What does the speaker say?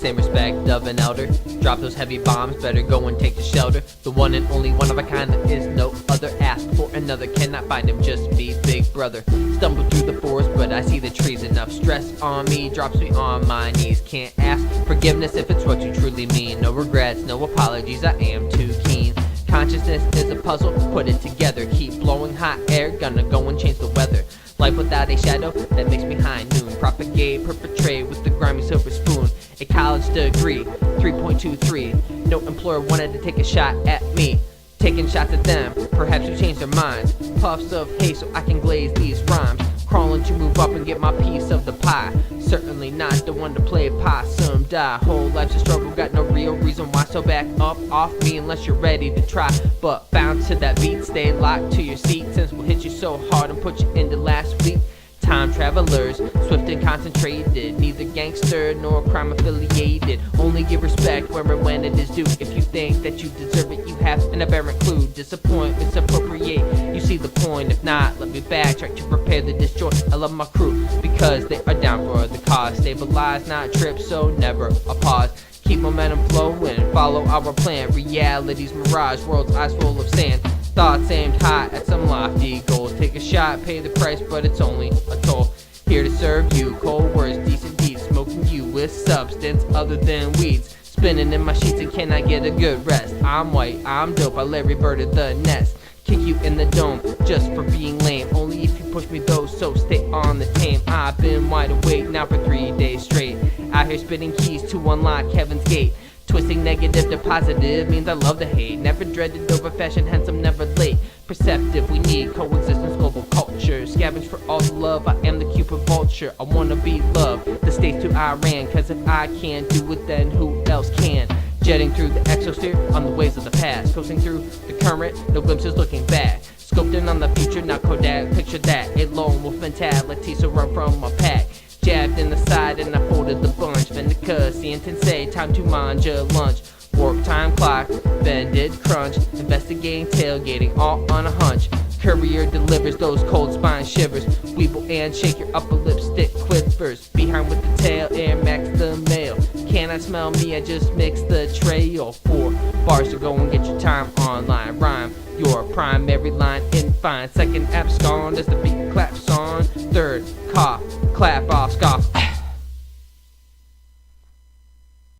same respect of an elder. Drop those heavy bombs, better go and take the shelter. The one and only one of a kind, there is no other. Ask for another, cannot find him, just be big brother. Stumble through the forest, but I see the trees. Enough stress on me, drops me on my knees. Can't ask forgiveness if it's what you truly mean. No regrets, no apologies, I am too keen. Consciousness is a puzzle, put it together. Keep blowing hot air, gonna go and change the weather. Life without a shadow, that makes me high noon. Propagate, perpetrate with the grimy silver spoon. A college degree, 3.23. No employer wanted to take a shot at me. Taking shots at them, perhaps you change their minds. Puffs of hay so I can glaze these rhymes. Crawling to move up and get my piece of the pie. Certainly not the one to play possum die. Whole life's a struggle, got no real reason why. So back up off me unless you're ready to try. But bounce to that beat, stay locked to your seat, since we'll hit you so hard and put you into last week. Time travelers, swift and concentrated, neither gangster nor crime affiliated. Only give respect where and when it is due. If you think that you deserve it, you have an aberrant clue. Disappointments appropriate, you see the point. If not, let me backtrack to repair the disjoint. I love my crew because they are down for the cause. Stabilize, not trip, so never a pause. Keep momentum flowing, follow our plan. Reality's mirage, world's eyes full of sand. Thoughts aimed high at some lofty goals. Take a shot, pay the price, but it's only a toll. Here to serve you, cold words, decent deeds. Smoking you with substance other than weeds. Spinning in my sheets and can I get a good rest? I'm white, I'm dope, I Larry Birded the nest. Kick you in the dome, just for being lame. Only if you push me though, so stay on the tame. I've been wide awake now for 3 days straight. Out here spitting keys to unlock heaven's gate. Twisting negative to positive means I love to hate. Never dreaded over fashion, hence I'm never late. Perceptive, we need coexistence, global culture. Scavenge for all the love, I am the Cupid vulture. I wanna be loved, the states to Iran. Cause if I can't do it, then who else can? Jetting through the exosphere on the waves of the past. Coasting through the current, no glimpses looking back. Scoped in on the future, not Kodak, picture that. A lone wolf mentality, so run from my pack. Jabbed in the side and I folded the bunch. Vindica, see and say, time to mind your lunch. Work time clock, bended crunch. Investigating, tailgating, all on a hunch. Courier delivers those cold spine shivers. Weeble and shake your upper lip, stick quivers. Behind with the tail, Air Max the mail. Cannot smell me, I just mix the trail. 4 bars to go and get your time online. Rhyme your primary line in fine. Second abscond as the beat claps on. Third cough, clap off, scoff.